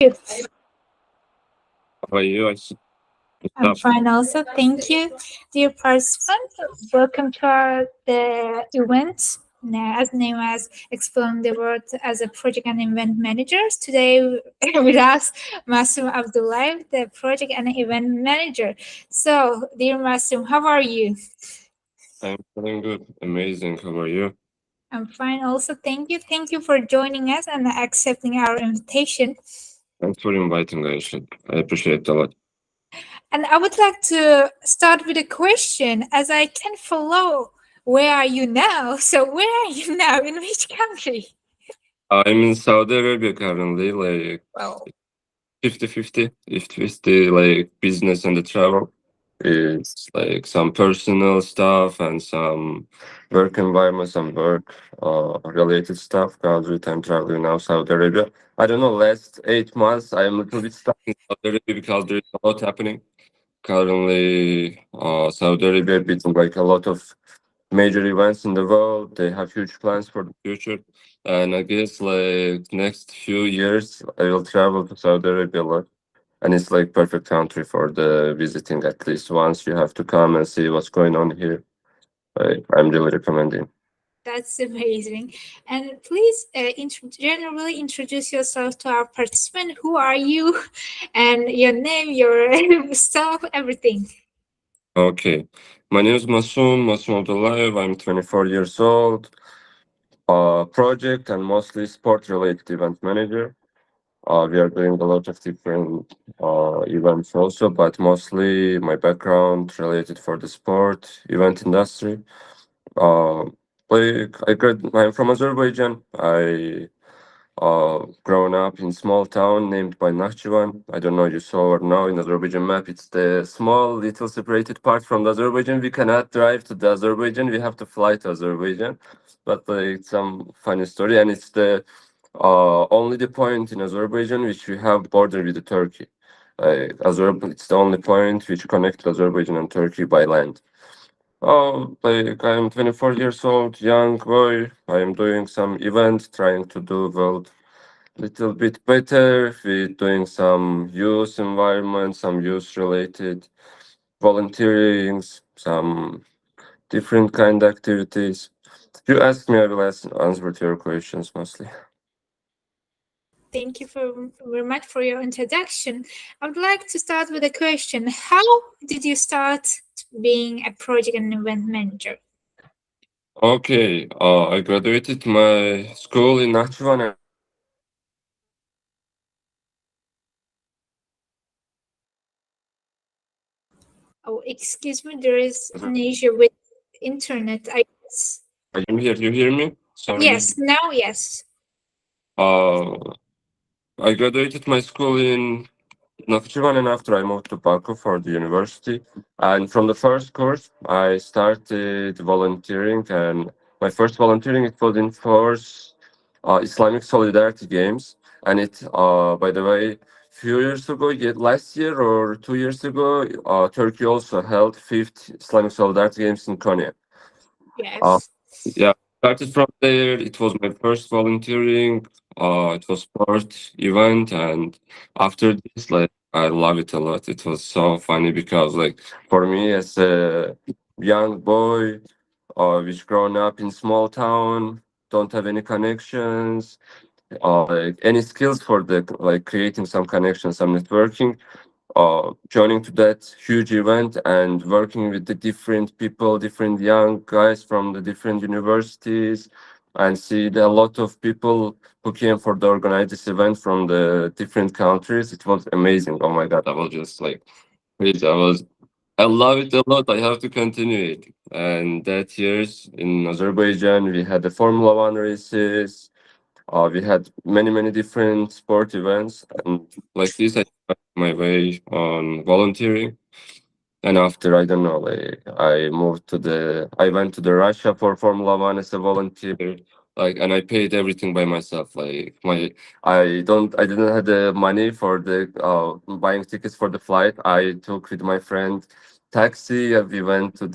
you? How are you? What's I'm up? fine also. Thank you. Dear participant, welcome to the event. Now, as name as exploring the world as a project and event manager. Today with us, Masum Abdullayev, the project and event manager. So, dear Masum, how are you? I'm feeling good. Amazing. How are you? I'm fine also. Thank you. Thank you for joining us and accepting our invitation. Thanks for inviting, Aisha. I appreciate it a lot. And I would like to start with a question as I can follow where are you now? So where are you now? In which country? I'm in Saudi Arabia currently, like Well, 50-50. If 50, like business and the travel. It's like some personal stuff and some work environment, some work related stuff. Currently, I'm traveling now Saudi Arabia. I don't know, last 8 months, I'm a little bit stuck in Saudi Arabia because there's a lot happening. Currently, Saudi Arabia beating like a lot of major events in the world. They have huge plans for the future, and I guess like next few years I will travel to Saudi Arabia a lot. And it's like perfect country for the visiting at least once. You have to come and see what's going on here. I'm really recommending. that's amazing. And please generally introduce yourself to our participant. Who are you? And your name, your stuff, everything. Okay, my name is Masum Abdullayev. I'm 24 years old. Project and mostly sport related event manager. We are doing a lot of different events also, but mostly my background related for the sport event industry. Uh, I'm from Azerbaijan. I grown up in small town named by Nakhchivan. I don't know you saw or know in Azerbaijan map. It's the small little separated part from the Azerbaijan. We cannot drive to the Azerbaijan. We have to fly to Azerbaijan. But it's some funny story, and it's the only the point in Azerbaijan which we have border with the Turkey. It's the only point which connects Azerbaijan and Turkey by land. Oh, like I'm 24 years old, young boy. I am doing some event, trying to do world little bit better with doing some youth environment, some youth related volunteering, some different kind activities. If you ask me, I will answer to your questions mostly. Thank you very much for your introduction. I would like to start with a question. How did you start being a project and event manager? Okay, I graduated my school in Nakhchivan. And Oh, excuse me, there is an issue with internet. I guess. I'm here. You hear me? Sorry. Yes, now yes. Uh, I graduated my school in Nakhchivan, and after I moved to Baku for the university. And from the first course, I started volunteering. And my first volunteering it was in force Islamic Solidarity Games. And by the way, few years ago, last year or 2 years ago, Turkey also held fifth Islamic Solidarity Games in Konya. Uh, Yes. yeah, started from there. It was my first volunteering. It was sport event, and after this, like I love it a lot. It was so funny because, like, for me as a young boy, which grown up in small town, don't have any connections, like any skills for the like creating some connections, some networking joining to that huge event and working with the different people, different young guys from the different universities, and see a lot of people who came for the organize this event from the different countries. It was amazing. Oh my god, I was just like crazy. I love it a lot. I have to continue it. And that years in Azerbaijan, we had the Formula One races. We had many different sport events, and like this, I found my way on volunteering. And after I don't know, like I went to the Russia for Formula One as a volunteer. Like, and I paid everything by myself. Like I didn't have the money for the buying tickets for the flight. I took with my friend taxi. And we went to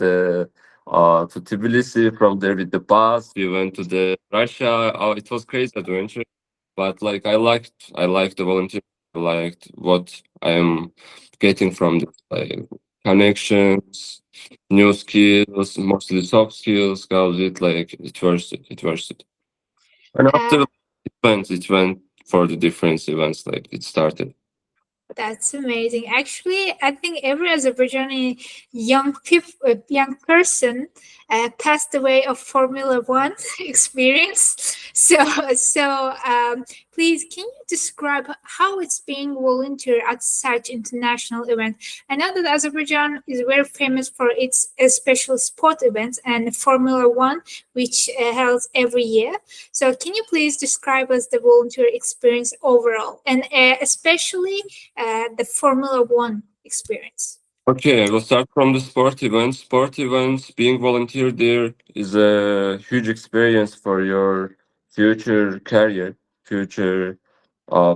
Tbilisi. From there with the bus, we went to the Russia. Oh, it was crazy adventure. But like I liked the volunteer. liked what I am getting from this, like connections, new skills, mostly soft skills. Cause it like it worth it. It worth it. And after Uh, it went for the different events. Like it started. That's amazing. Actually, I think every Azerbaijani young person passed the way of Formula One experience. So, please, can you describe how it's being volunteer at such international event? I know that Azerbaijan is very famous for its special sport events and Formula One, which held every year. So, can you please describe us the volunteer experience overall, and especially the Formula One experience? Okay, we'll start from the sport events. Sport events, being volunteer there is a huge experience for your future career, future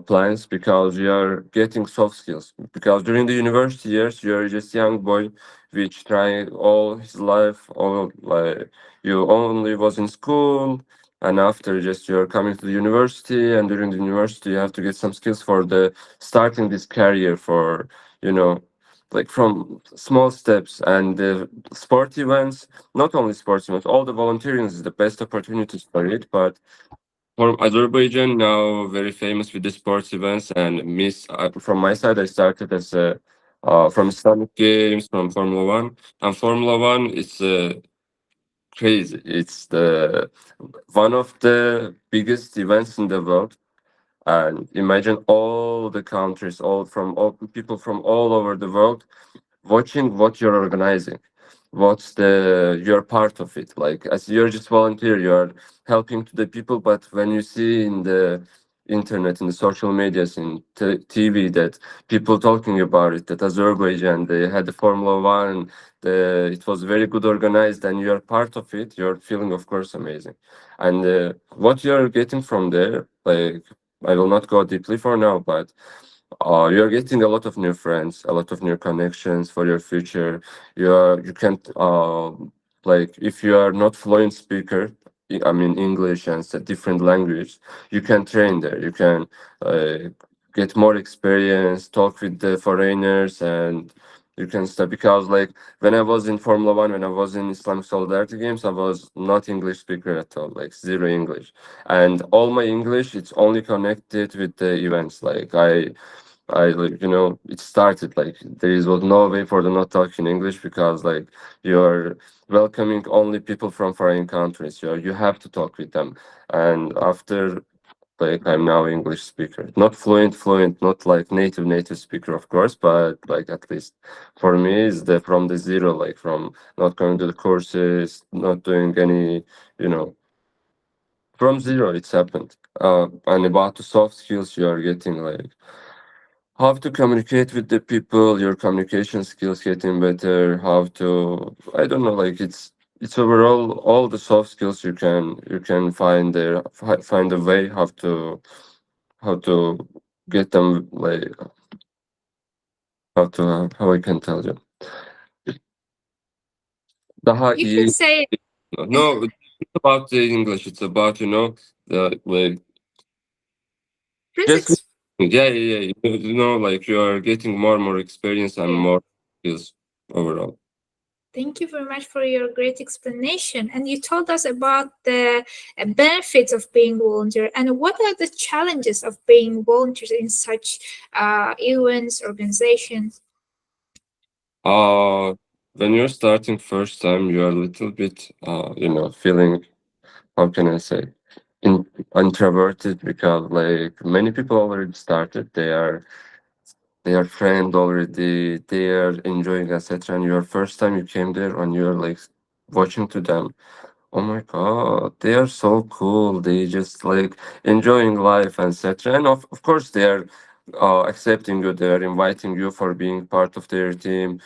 plans, because you are getting soft skills. Because during the university years, you are just young boy, which tried all his life, all like you only was in school, and after just you're coming to the university, and during the university, you have to get some skills for the starting this career for you know like from small steps and the sport events, not only sports events, all the volunteering is the best opportunities for it. But from Azerbaijan now very famous with the sports events and miss from my side I started as a from Islamic games, from Formula One, and Formula One is crazy. It's the one of the biggest events in the world, and imagine all the countries, all people from all over the world watching what you're organizing, what's the you're part of it. Like as you're just volunteer, you're helping to the people, but when you see in the internet, in the social medias, in TV, that people talking about it, that Azerbaijan they had the Formula One, it was very good organized, and you're part of it, you're feeling of course amazing. And what you're getting from there, like I will not go deeply for now, but you're getting a lot of new friends, a lot of new connections for your future. You can't like if you are not fluent speaker, I mean English and different language, you can train there. You can uh, get more experience, talk with the foreigners, and you can start. Because like when I was in Formula One, when I was in Islamic Solidarity Games, I was not English speaker at all, like zero English, and all my English it's only connected with the events. Like I like it started like was no way for the not talking English, because like you're welcoming only people from foreign countries. You have to talk with them, and after like I'm now English speaker, not fluent, not like native speaker of course, but like at least for me is the from the zero, like from not going to the courses, not doing any, you know, from zero it's happened. And about the soft skills you are getting like how to communicate with the people, your communication skills getting better, how to I don't know, like it's overall all the soft skills you can find there, find a way how to get them, like how I can tell you daha You can iyi. say No, it's about the English, it's about the like just physics. yeah, like you are getting more and more experience and Yeah. more skills overall. Thank you very much for your great explanation. And you told us about the benefits of being volunteer. And what are the challenges of being volunteers in such events, organizations? Uh, when you're starting first time, you are a little bit, feeling, how can I say, in, introverted, because like many people already started, they are friend already, they are enjoying, etc. And your first time you came there and you're like watching to them. Oh my God, they are so cool. They just like enjoying life, etc. And of course, they are accepting you. They are inviting you for being part of their team,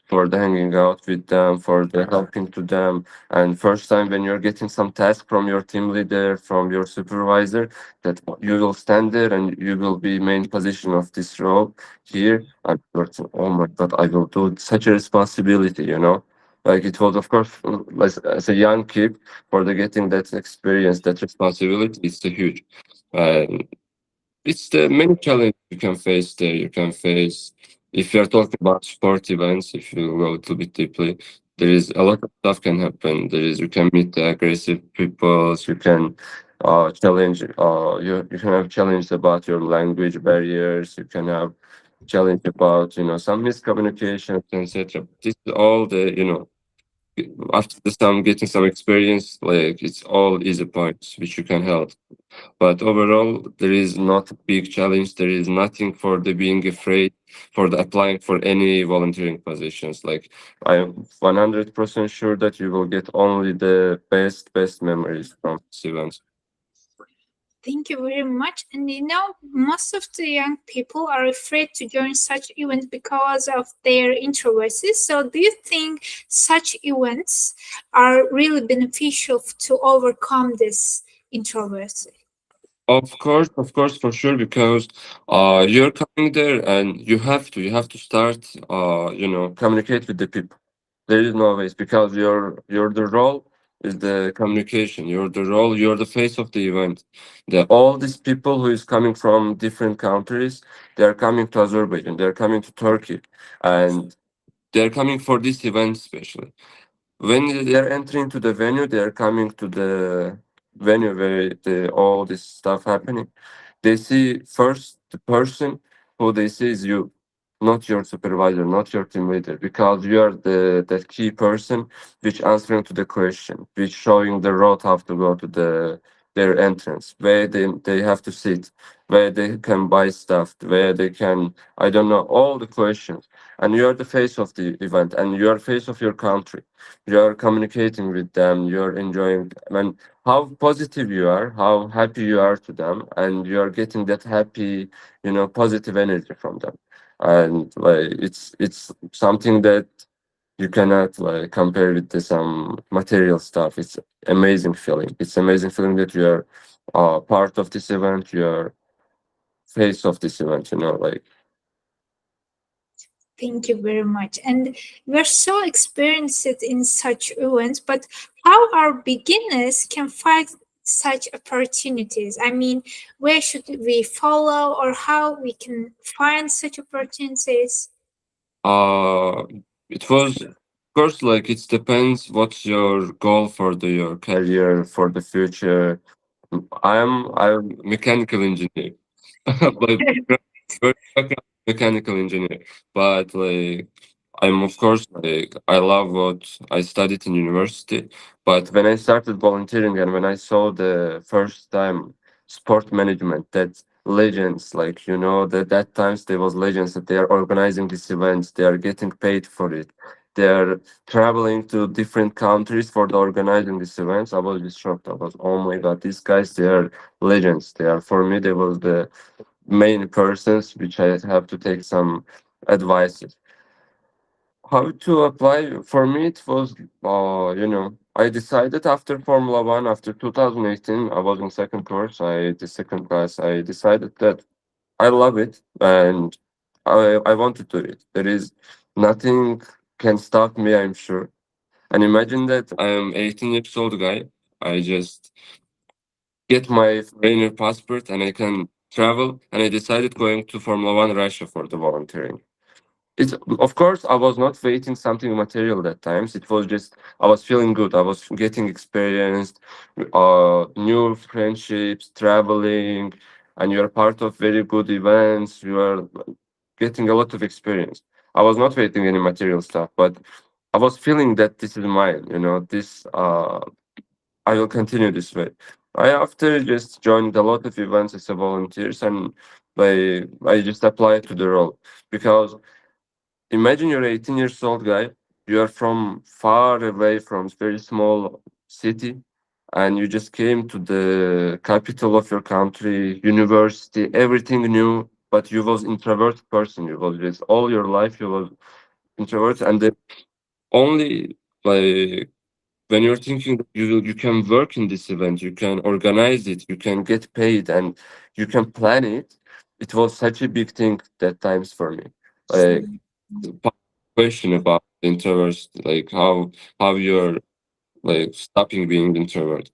for the hanging out with them, for the helping to them. And first time when you're getting some task from your team leader, from your supervisor, that you will stand there and you will be main position of this role here. And you're thinking, oh my God, I will do such a responsibility. Like it was, of course, as a young kid, for the getting that experience, that responsibility is so huge. it's the many challenges you can face there. You can face, if you're talking about sport events, if you go a little bit deeply, there is a lot of stuff can happen. There is, you can meet the aggressive people. You can challenge. You can have challenges about your language barriers. You can have challenge about some miscommunications, etc. This is all the after the some getting some experience, like it's all easy points which you can help. But overall, there is not a big challenge. There is nothing for the being afraid for the applying for any volunteering positions. Like I am 100% sure that you will get only the best memories from this event. Thank you very much. And most of the young people are afraid to join such events because of their introversion. So, do you think such events are really beneficial to overcome this introversion? Of course, for sure, because you're coming there and you have to start communicate with the people. There is no ways because your the role is the communication. You're the face of the event. All these people who is coming from different countries, they are coming to Azerbaijan, they're coming to Turkey, and they're coming for this event especially. When they are entering to the venue, they are coming to the venue where all this stuff happening. They see first the person who they see is you, not your supervisor, not your team leader, because you are the key person which answering to the question, which showing the road how to go to their entrance, where they have to sit, where they can buy stuff, where they can, I don't know, all the questions. And you are the face of the event and you are face of your country. You are communicating with them, you're enjoying them. And how positive you are, how happy you are to them, and you are getting that happy, positive energy from them. And like it's something that you cannot like compare with some material stuff. It's amazing feeling. It's amazing feeling that you are part of this event. You are face of this event. Like Thank you very much. And we're so experienced in such events, but how our beginners can find such opportunities? I mean, where should we follow or how we can find such opportunities? uh, it was of course like it depends what's your goal for your career for the future. I'm mechanical engineer. Like background mechanical engineer, but like I'm of course like I love what I studied in university. But when I started volunteering and when I saw the first time sport management, that legends like that times there was legends that they are organizing these events, they are getting paid for it, they are traveling to different countries for the organizing these events. I was just shocked. I was, oh my god, these guys, they are legends. They are, for me, they was the main persons which I have to take some advices. How to apply? For me, it was, I decided after Formula One, after 2018, I was in second course, the second class, I decided that I love it and I want to do it. There is nothing can stop me, I'm sure. And imagine that I'm 18 years old guy. I just get my foreigner passport and I can travel. And I decided going to Formula One Russia for the volunteering. It's of course I was not waiting something material that times. It was just I was feeling good. I was getting experienced, new friendships, traveling, and you're part of very good events. You are getting a lot of experience. I was not waiting any material stuff, but I was feeling that this is mine. This I will continue this way. I after just joined a lot of events as a volunteers and I just applied to the role because imagine you're 18 years old guy, you are from far away from very small city and you just came to the capital of your country, university, everything new, but you was introverted person. You was just all your life you was introvert and the only like when you're thinking that you can work in this event, you can organize it, you can get paid, and you can plan it. It was such a big thing that times for me. Like question about introverts, like how you're like stopping being introvert.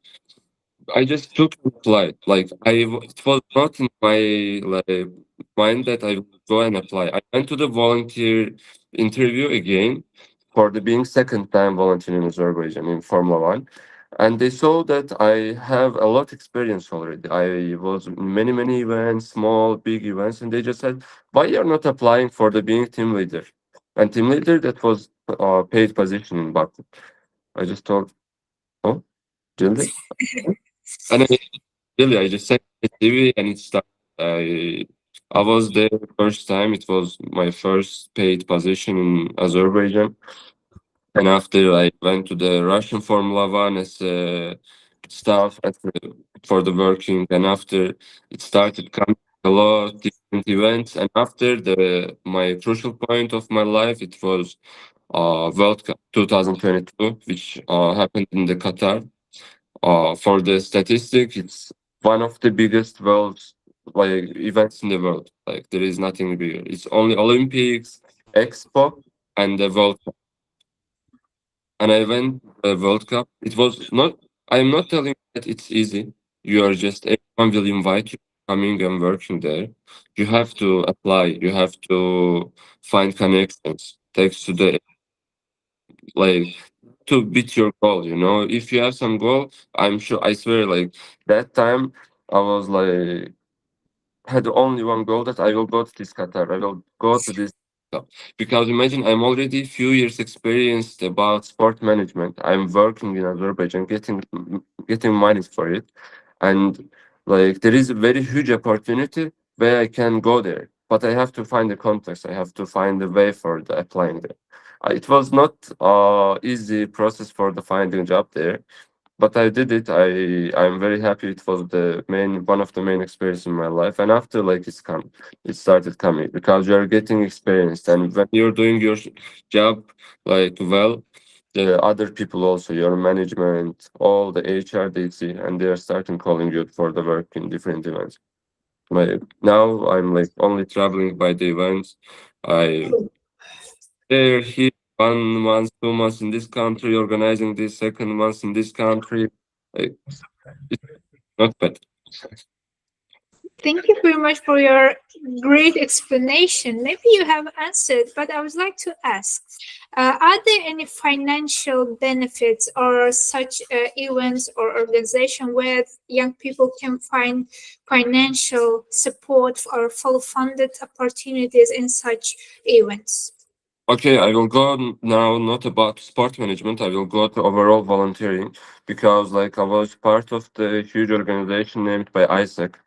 I just took the flight. Like it was not in my like mind that I would go and apply. I went to the volunteer interview again for the being second time volunteering in Azerbaijan in Formula One, and they saw that I have a lot experience already. I was in many events, small, big events, and they just said, "Why you're not applying for the being team leader?" And team leader that was paid position in Baku. I just told, "Oh, really?" And really, I just sent my CV and it started. I I was there first time. It was my first paid position in Azerbaijan. And after I went to the Russian Formula One as a staff for the working. And after it started coming a lot different events. And after the my crucial point of my life, it was World Cup 2022, which happened in the Qatar. For the statistic, it's one of the biggest world like events in the world. Like there is nothing bigger. It's only Olympics, Expo, and the World Cup. And I went to the World Cup. It was not. I'm not telling that it's easy. You are just everyone will invite you coming and working there. You have to apply. You have to find connections. Takes to the like to beat your goal, you know. If you have some goal, I'm sure, I swear, like that time I was like had only one goal, that I will go to this Qatar, I will go to this club. Because imagine, I'm already few years experienced about sport management. I'm working in Azerbaijan, getting money for it, and like there is a very huge opportunity where I can go there. But I have to find the context. I have to find the way for the applying there. It was not easy process for the finding job there, but I did it. I'm very happy. It was the main one of the main experience in my life. And after like it started coming because you are getting experienced, and when you're doing your job like well, the other people also, your management, all the HR, they see, and they are starting calling you for the work in different events. Like now, I'm like only traveling by the events. I there here 1 month, 2 months in this country, organizing this second month in this country. Like, it's not bad. Thank you very much for your great explanation. Maybe you have answered, but I would like to ask, are there any financial benefits or such events or organization where young people can find financial support or full funded opportunities in such events? Okay, I will go now not about sport management. I will go to overall volunteering because like I was part of the huge organization named by Isaac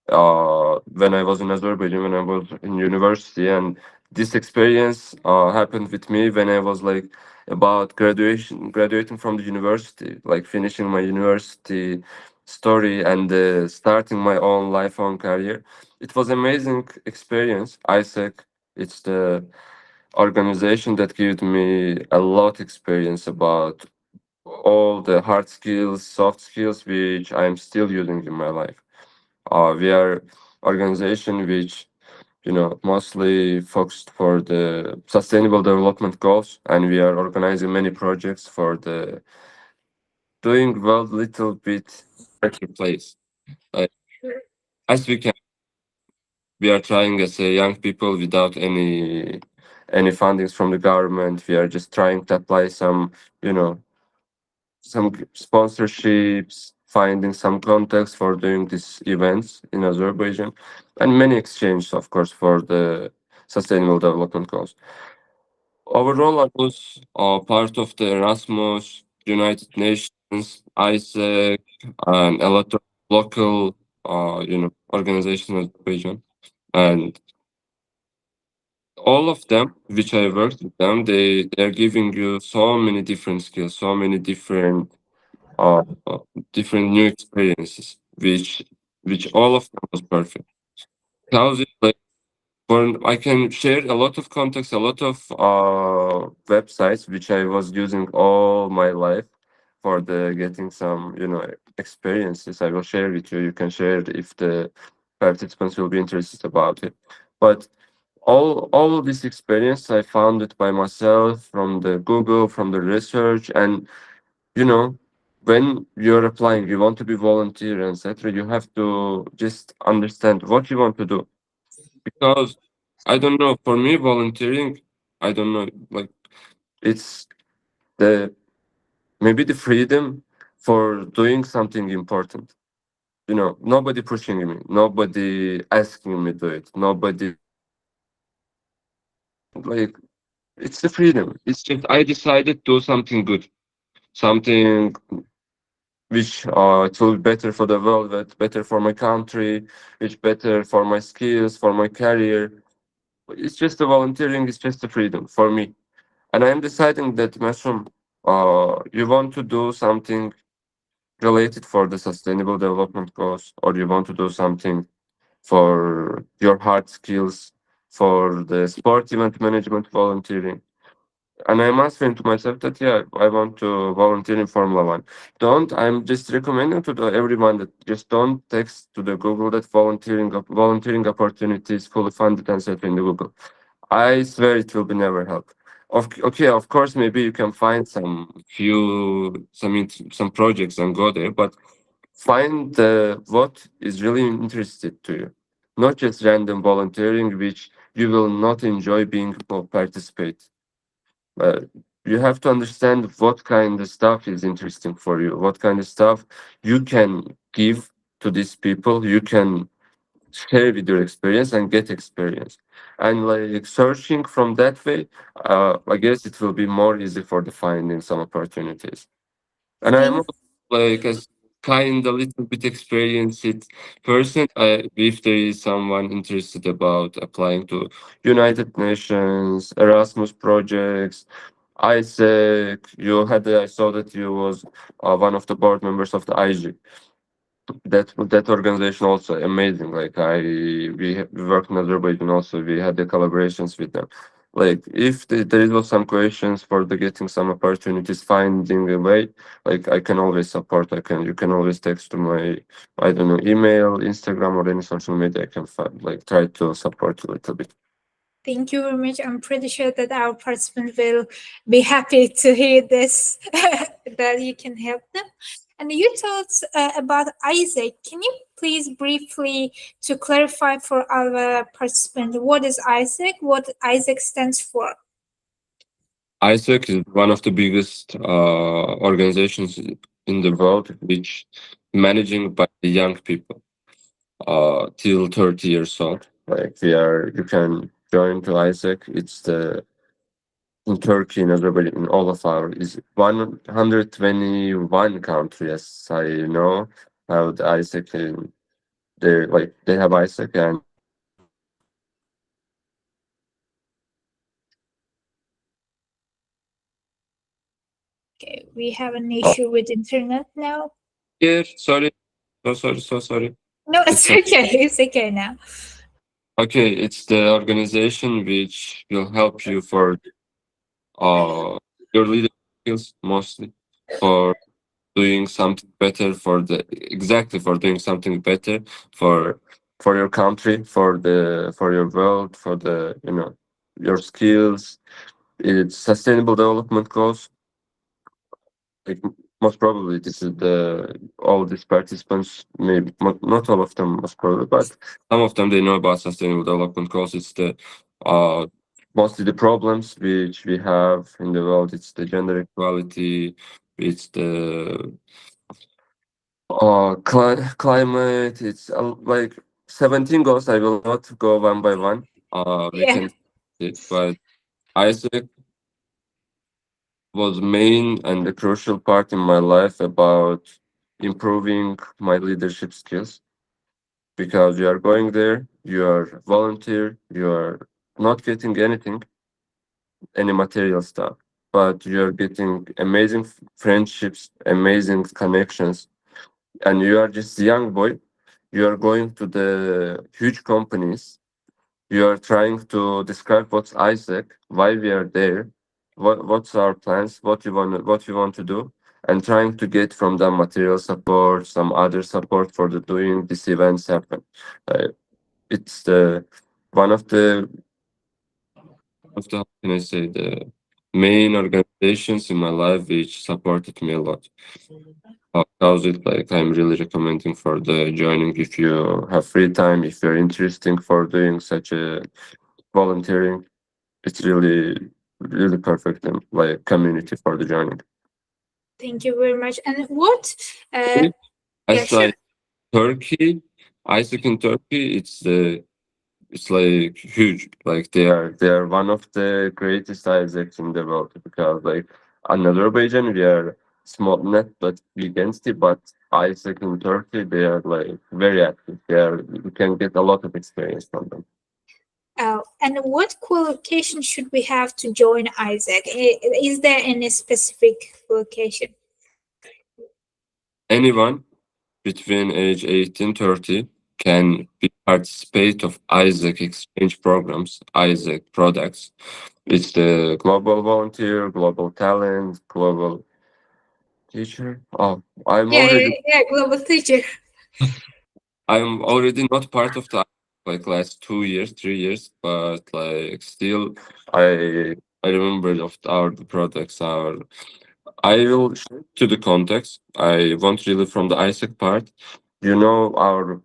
when I was in Azerbaijan, when I was in university. And this experience happened with me when I was like about graduating from the university, like finishing my university story and starting my own lifelong career. It was amazing experience. Isaac, it's the organization that gave me a lot experience about all the hard skills, soft skills, which I'm still using in my life. We are organization which mostly focused for the sustainable development goals, and we are organizing many projects for the doing well little bit better place. Like, as we can, we are trying as a young people without any fundings from the government. We are just trying to apply you know some sponsorships, finding some contacts for doing these events in Azerbaijan, and many exchanges, of course, for the sustainable development goals. Overall, I was part of the Erasmus, United Nations, ISEC, and a lot of local, organizations in Azerbaijan. And all of them, which I worked with them, they're giving you so many different skills, so many uh, uh, different new experiences, which all of them was perfect. How's it like? I can share a lot of contacts, a lot of websites which I was using all my life for the getting some experiences. I will share with you. You can share it if the participants will be interested about it. But all of this experience I found it by myself from the Google, from the research, and you know when you're applying, you want to be volunteer, etc. You have to just understand what you want to do, because I don't know. For me, volunteering, I don't know. Like it's the maybe the freedom for doing something important. Nobody pushing me, nobody asking me to do it, nobody like it's the freedom. It's just I decided to do something good, something which it will be better for the world, that better for my country, which better for my skills, for my career. It's just the volunteering. It's just the freedom for me, and I am deciding that Masum, you want to do something related for the sustainable development goals, or you want to do something for your hard skills, for the sport event management volunteering. And I'm answering to myself that yeah, I want to volunteer in Formula One. I'm just recommending to everyone that just don't text to the Google that volunteering opportunities fully funded and set in the Google. I swear it will be never help. Okay, of course, maybe you can find some projects and go there, but find what is really interested to you, not just random volunteering, which you will not enjoy being or participate. Uh, you have to understand what kind of stuff is interesting for you, what kind of stuff you can give to these people. You can share with your experience and get experience. And like searching from that way, I guess it will be more easy for the finding some opportunities. And I'm Thank also like a kind of little bit experienced person. If there is someone interested about applying to United Nations, Erasmus projects, Isaac, I saw that you was one of the board members of the IG. That organization also amazing. Like we worked in Azerbaijan also. We had the collaborations with them. Like if there was some questions for the getting some opportunities, finding a way, like I can always support. You can always text to my, I don't know, email, Instagram, or any social media. I can find, like try to support a little bit. Thank you very much. I'm pretty sure that our participants will be happy to hear this, that you can help them. And you told about Isaac. Can you please briefly to clarify for our participants what is Isaac? What Isaac stands for? ISEC is one of the biggest organizations in the world, which managing by the young people till 30 years old. Like you can join to ISEC. It's the in Turkey, in Azerbaijan, in all of our is 121 countries. As I know how the ISEC they have ISEC and Okay, we have an issue with internet now. here. Sorry, so sorry. No, It's it's okay. It's okay now. okay. It's the organization which will help you for uh your leadership skills mostly for doing something better for doing something better for for your country, for your world, for the your skills. It's sustainable development goals. Like most probably this is the all these participants, maybe not all of them most probably, but some of them they know about sustainable development goals. It's the uh mostly the problems which we have in the world. It's the gender equality, it's the climate. It's like 17 goals. I will not go one by one. We Yeah. can see it, but Isaac was main and the crucial part in my life about improving my leadership skills, because you are going there, you are volunteer, you are not getting anything, any material stuff, but you are getting amazing friendships, amazing connections, and you are just a young boy. You are going to the huge companies. You are trying to describe what's Isaac, why we are there, what's our plans, what you want to do, and trying to get from them material support, some other support for the doing these events happen. Uh, it's the one of the how can I say the main organizations in my life which supported me a lot. How's it like? I'm really recommending for the joining if you have free time, if you're interested for doing such a volunteering. It's really perfect and like community for the joining. Thank you very much. And what? Yeah, As sure. like Turkey, Isaac in Turkey, it's like huge. Like they are one of the greatest Isaacs in the world because like in Azerbaijan we are small, not but big entity, but Isaac in Turkey they are like very active. You can get a lot of experience from them. And what qualification should we have to join Isaac? Is there any specific qualification? Anyone between age 18 30 can be participate of Isaac exchange programs, Isaac products. It's the global volunteer, global talent, global teacher. Oh, Yeah, yeah, yeah, global teacher. I'm already not part of the like last 2 years, 3 years, but like still I remember of our products, our I will share to the context. I want really from the Isaac part. You know our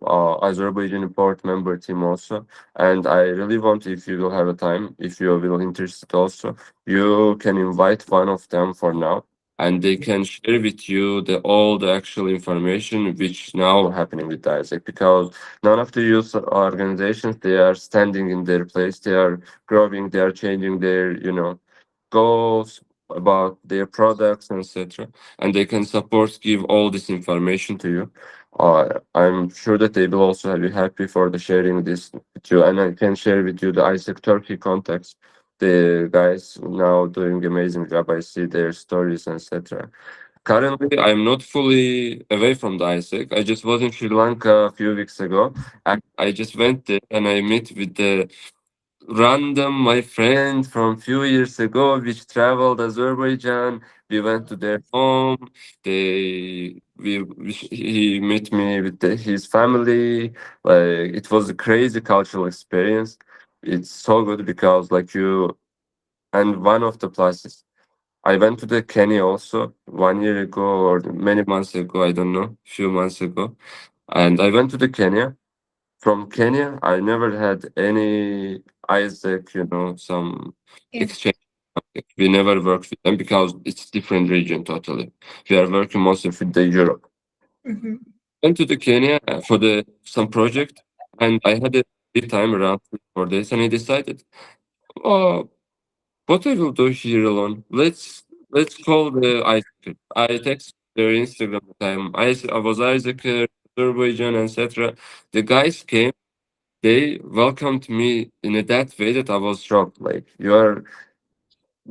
Azerbaijani board member team also, and I really want if you will have a time, if you will interested also, you can invite one of them for now, and they can share with you all the actual information which now happening with Isaac because none of the youth organizations they are standing in their place, they are growing, they are changing their goals about their products, etc. And they can support, give all this information to you. I'm sure that they will also be happy for the sharing this with you, and I can share with you the Isaac Turkey contacts. The guys now doing amazing job. I see their stories, etc. Currently, I'm not fully away from the Isaac. I just was in Sri Lanka a few weeks ago, and I just went there and I met with the random my friend from few years ago which traveled Azerbaijan. We went to their home. He met me with his family. Like it was a crazy cultural experience. It's so good because like you and one of the places I went to the Kenya also 1 year ago or many months ago. I don't know, few months ago, and I went to the Kenya from Kenya. I never had any Isaac, some Yeah. exchange. We never worked with them because it's different region totally. We are working mostly with the Europe. Hmm. Went to the Kenya for the some project, and I had a big time around 3 4 days, and I decided, oh, what I will do here alone? Let's call the Isaac. I text their Instagram time. I was Isaac, Azerbaijan, etc. The guys came, they welcomed me in that way that I was shocked. Like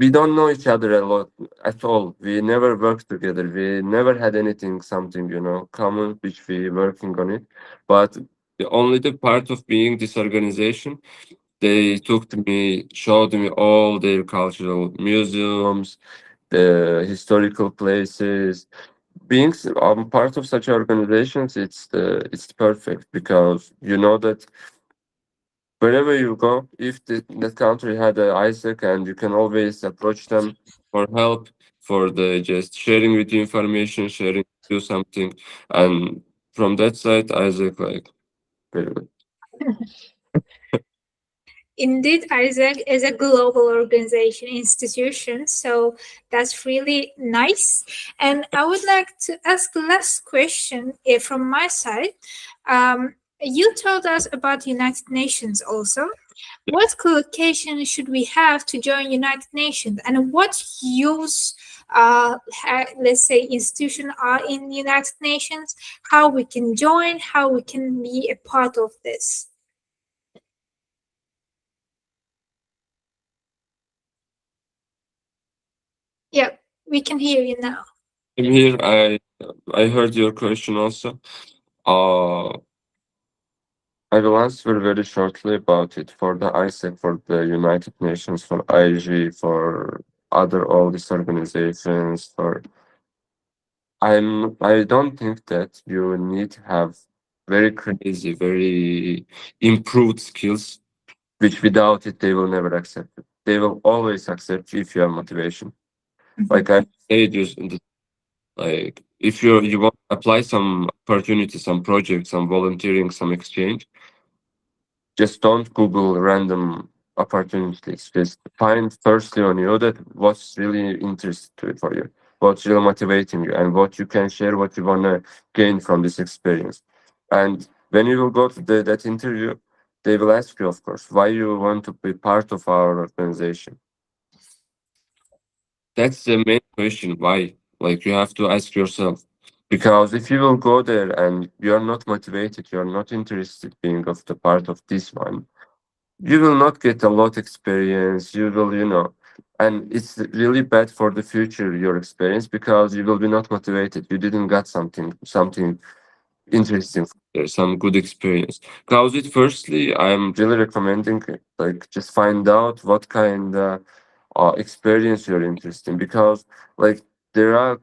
we don't know each other a lot at all. We never worked together. We never had anything, something common which we working on it. But only the part of being this organization, they took to me, showed me all their cultural museums, the historical places. Being part of such organizations, it's perfect because you know that wherever you go, if that country had a Isaac, and you can always approach them for help, for the just sharing with you information, sharing with you something, and from that side, Isaac like very good. Indeed, Isaac is a global organization institution, so that's really nice. And I would like to ask the last question from my side. You told us about United Nations also. What qualification should we have to join United Nations, and what use, let's say, institution are in United Nations? How we can join? How we can be a part of this? Yeah, we can hear you now. I'm here. I heard your question also. Uh, I will answer very shortly about it for the ISEC, for the United Nations, for IG, for other all these organizations. I don't think that you need to have very crazy, very improved skills, which without it they will never accept it. They will always accept if you have motivation. Mhm. Like I said, like if you want to apply some opportunity, some project, some volunteering, some exchange, just don't Google random opportunities. Just find firstly on you that what's really interesting for you, what's really motivating you, and what you can share, what you wanna gain from this experience. And when you will go to that interview, they will ask you, of course, why you want to be part of our organization. That's the main question. Why? Like you have to ask yourself. Because if you will go there and you're not motivated, you're not interested being of the part of this one, you will not get a lot experience. You will, and it's really bad for the future, your experience, because you will be not motivated. You didn't get something interesting there, some good experience. Because it firstly, I'm really recommending like just find out what kind experience you're interested in, because like there are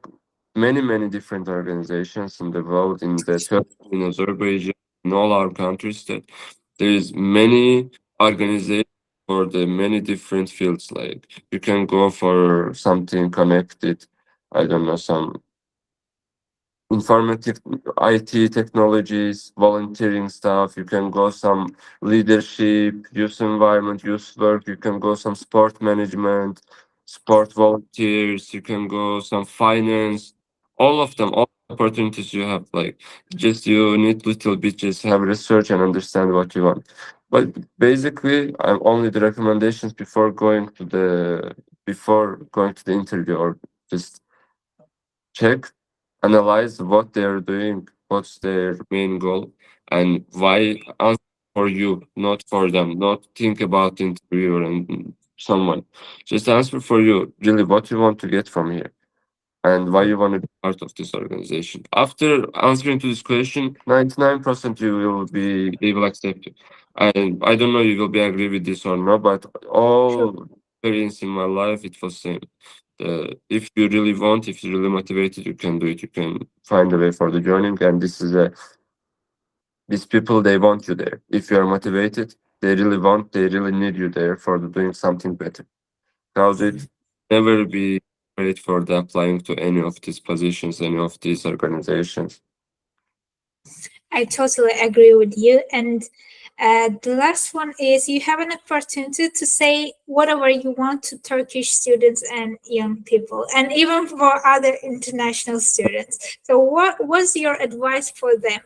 many different organizations in the world, in the Turkey, in Azerbaijan, in all our countries, that there is many organizations for the many different fields. Like you can go for something connected, I don't know, some informative IT technologies, volunteering stuff. You can go some leadership, youth environment, youth work. You can go some sport management, sport volunteers. You can go some finance. All of them, all opportunities you have. Like just you need little bit just have research and understand what you want. But basically, I'm only the recommendations before going to the interview, or just check, analyze what they're doing, what's their main goal, and why answer for you, not for them. Not think about the interviewer and someone. Just answer for you, really what you want to get from here and why you want to be part of this organization. After answering to this question, 99% you will be, they will accept you. And I don't know you will be agree with this or not, but all experience in my life, it was same. If you really want, if you're really motivated, you can do it. You can find a way for the joining. And these people, they want you there. If you are motivated, they really need you there for doing something better. Because it never be great for the applying to any of these positions, any of these organizations. I totally agree with you. And the last one is you have an opportunity to say whatever you want to Turkish students and young people, and even for other international students. So, what was your advice for them?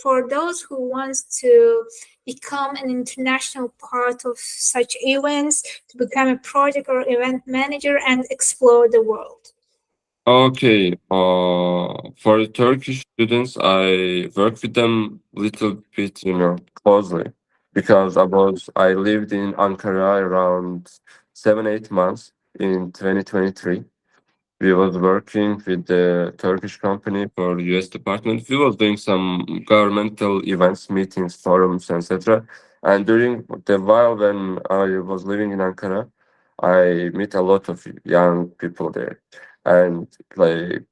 For those who wants to become an international part of such events, to become a project or event manager and explore the world. Okay, for the Turkish students, I work with them little bit, closely, because I lived in Ankara around 7-8 months in 2023. We was working with the Turkish company for US department. We was doing some governmental events, meetings, forums, etc. And during the while when I was living in Ankara, I meet a lot of young people there, and like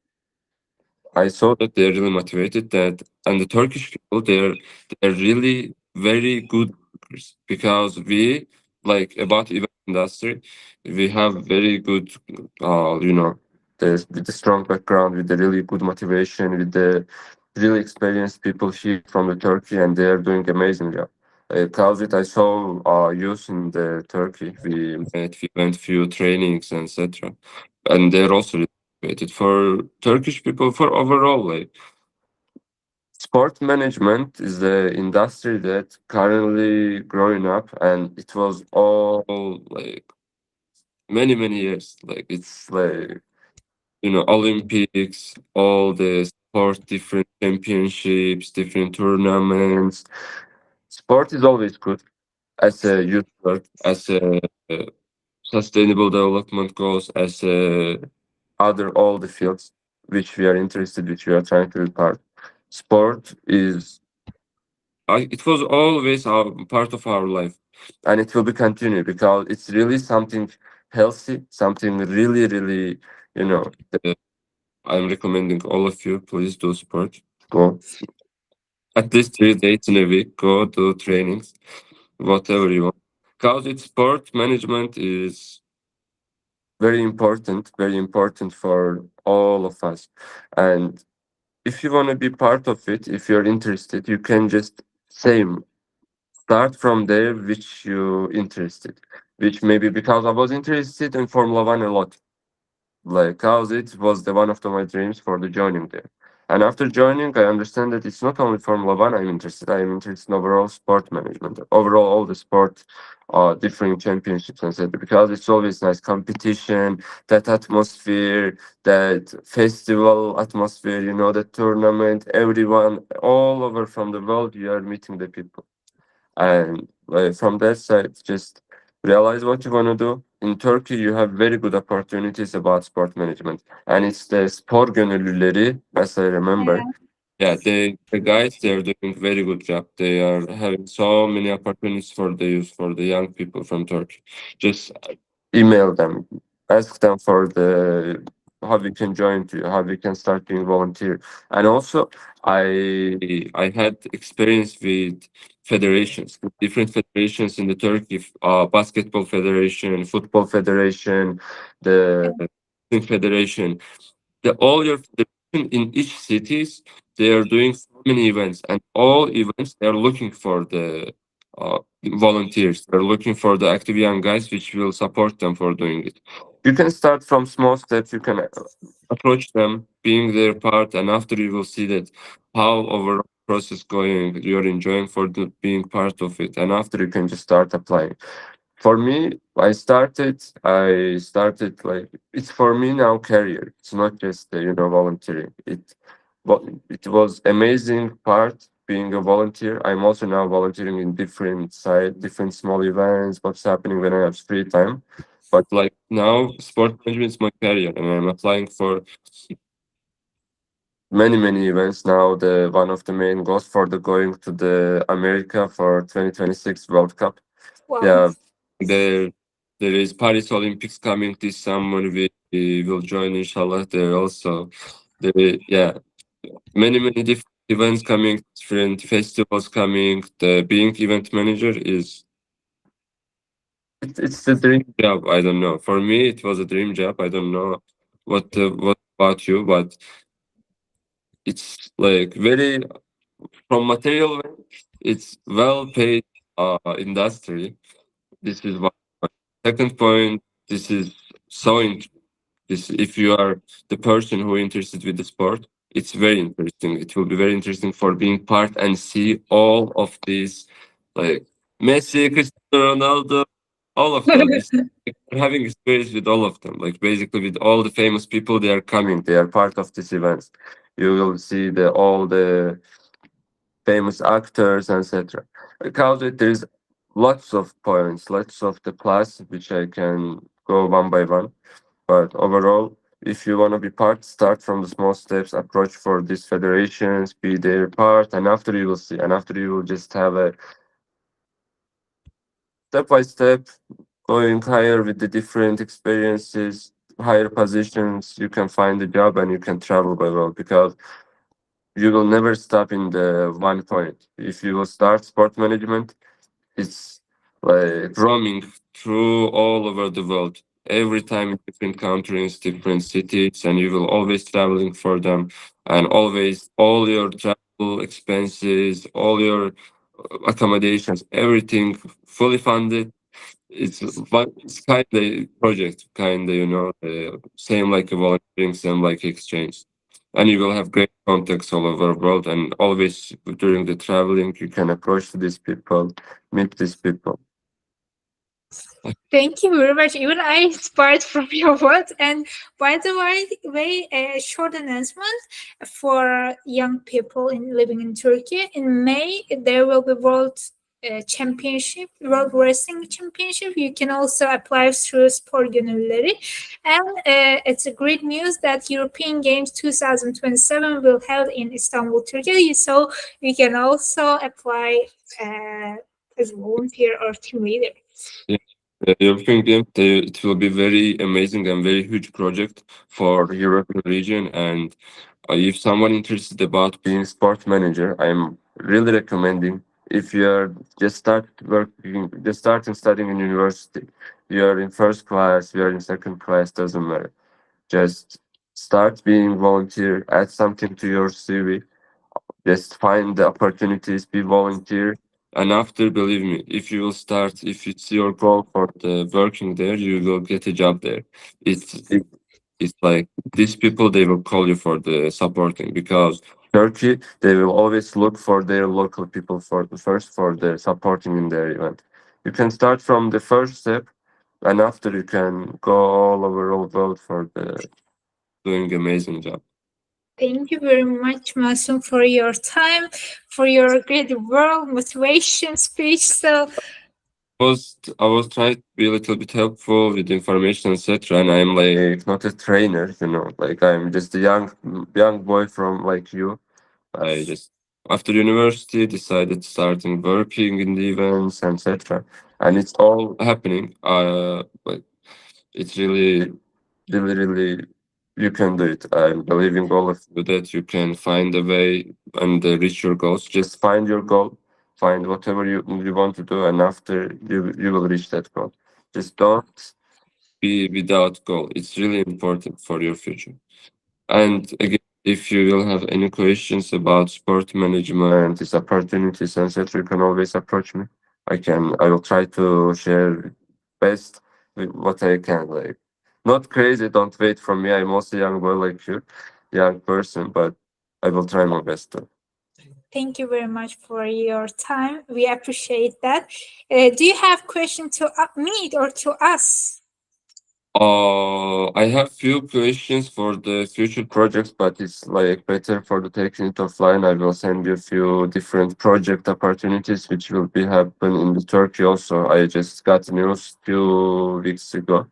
I saw that they're really motivated. And the Turkish people, they're really very good workers, because we like about event industry, we have very good, with the strong background, with the really good motivation, with the really experienced people here from the Turkey, and they are doing amazing job. Because I saw youth in the Turkey. We went few trainings, etc. And they're also motivated. For Turkish people, for overall, like sport management is the industry that currently growing up, and it was all like many years. Like it's like Olympics, all the sport, different championships, different tournaments. Sport is always good as a youth work, as a sustainable development goals, as a other all the fields which we are interested, which we are trying to be part. Sport is it was always part of our life, and it will be continued, because it's really something healthy, something really, you know. uh, I'm recommending all of you, please do sport. Go at least 3 days in a week. Go do trainings, whatever you want. Because it's sport management is very important for all of us. And if you want to be part of it, if you're interested, you can just same start from there, which you interested, which maybe because I was interested in Formula One a lot, like cause it was the one of my dreams for the joining there. And after joining, I understand that it's not only Formula One I'm interested. I'm interested in overall sport management, overall all the sport, different championships and so because it's always nice competition, that atmosphere, that festival atmosphere, you know, the tournament, everyone all over from the world, you are meeting the people. And from that side, just realize what you want to do. In Turkey, you have very good opportunities about sport management. And it's the spor gönüllüleri, as I remember. Yeah, the guys, they're doing very good job. They are having so many opportunities for the youth, for the young people from Turkey. Just email them, ask them for the how we can join to, how we can start being volunteer. And also, I had experience with federations, with different federations in the Turkey, basketball federation, football federation, the federation, the all your federation in each cities, they are doing so many events, and all events they are looking for the volunteers. They're looking for the active young guys, which will support them for doing it. You can start from small steps. You can approach them, being their part, and after you will see that how overall process going, you're enjoying for the being part of it, and after you can just start applying. For me, I started like it's for me now career. It's not just you know volunteering. It was amazing part being a volunteer. I'm also now volunteering in different side, different small events. What's happening when I have free time? But like now, sport management is my career, and I'm applying for many events now. The one of the main goals for the going to the America for 2026 World Cup. Wow. Yeah, there there is Paris Olympics coming this summer. We will join inshallah there also. Yeah, many different events coming, different festivals coming. The being event manager is it's the dream job. I don't know. For me, it was a dream job. I don't know what about you, but it's like very from material way, it's well paid industry. This is one point. Second point, this is so this if you are the person who interested with the sport, it's very interesting. It will be very interesting for being part and see all of these like Messi, Cristiano Ronaldo, all of them. It's like having experience with all of them. Like basically with all the famous people, they are coming. They are part of this event. You will see the all the famous actors, etc. Because there's lots of points, lots of the class which I can go one by one. But overall, if you want to be part, start from the small steps, approach for these federations, be their part, and after you will see, and after you will just have a step by step going higher with the different experiences, higher positions, you can find a job and you can travel by well because you will never stop in the one point. If you will start sport management, it's like roaming through all over the world. Every time in different countries, different cities, and you will always traveling for them, and always all your travel expenses, all your accommodations, everything fully funded. It's kind of project, kind of same like a volunteering, same like exchange, and you will have great contacts all over the world. And always during the traveling, you can approach these people, meet these people. Thank you very much. Even I inspired from your words. And by the way, a short announcement for young people living in Turkey. In May, there will be World Wrestling Championship. You can also apply through Spor Gönüllüleri. And it's a great news that European Games 2027 will held in Istanbul, Turkey. So you can also apply as a volunteer or team leader. Yeah. The European Game, it will be very amazing and very huge project for the European region. And if someone interested about being sport manager, I'm really recommending if you're just starting studying in university, you're in first class, you're in second class, doesn't matter. Just start being volunteer, add something to your CV, just find the opportunities, be volunteer. And after, believe me, if you will start, if it's your goal for the working there, you will get a job there. It's like these people, they will call you for the supporting, because Turkey, they will always look for their local people for the first for the supporting in their event. You can start from the first step, and after you can go all over the world for the doing amazing job. Thank you very much, Masum, for your time, for your great world motivation speech. So I was trying to be a little bit helpful with information, etc. And I'm like not a trainer, like I'm just a young boy from like you. I just after university decided starting working in the events, etc. And it's all happening. But it's really, you can do it. I'm believing all of you that you can find a way and reach your goals. Just find your goal, find whatever you want to do, and after you will reach that goal. Just don't be without goal. It's really important for your future. And again, if you will have any questions about sport management, its opportunities, etc., you can always approach me. I will try to share best with what I can. Like, not crazy, don't wait from me. I'm also young boy like you, young person, but I will try my best to. thank you very much for your time. We appreciate that. Do you have question to me or to us? I have few questions for the future projects, but it's like better for the taking it offline. I will send you a few different project opportunities which will be happen in the Turkey also. I just got news few weeks ago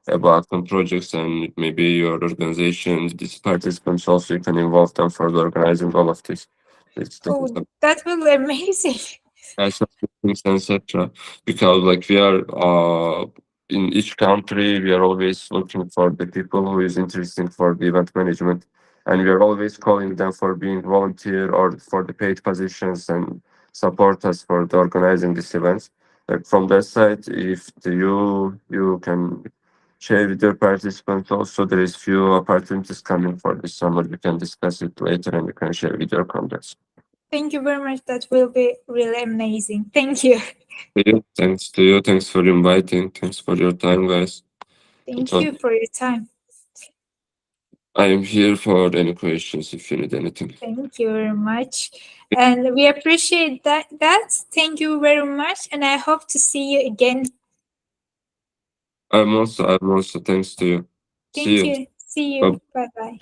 about some projects, and maybe your organization, these participants also, you can involve them for the organizing all of this. It's Oh, that will be amazing. some things, etc. Because like we are in each country, we are always looking for the people who is interested for the event management, and we are always calling them for being volunteer or for the paid positions and support us for the organizing these events. Like from that side, if you can share with your participants also, there is few opportunities coming for this summer. We can discuss it later, and you can share with your contacts. Thank you very much. That will be really amazing. Thank you. Thanks to you. Thanks for inviting. Thanks for your time, guys. Thank you for your time. I am here for any questions if you need anything. Thank you very much. And we appreciate that. Thank you very much. And I hope to see you again. I'm also thanks to you. See Thank you. you. See you. Bye-bye.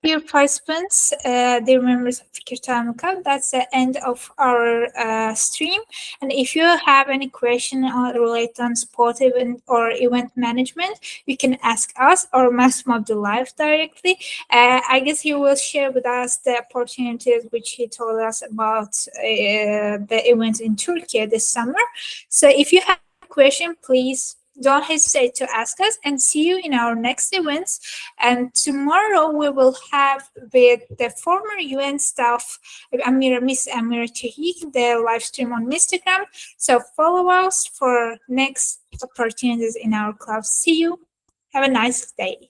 Dear participants, dear members of Fikir Talimi Club, that's the end of our stream. And if you have any question related on sport event or event management, you can ask us or Masum Abdullayev directly. I guess he will share with us the opportunities which he told us about the events in Turkey this summer. So if you have a question, please don't hesitate to ask us, and see you in our next events. And tomorrow we will have with the former UN staff, Miss Amira Chehik, the live stream on Instagram. So follow us for next opportunities in our club. See you. Have a nice day.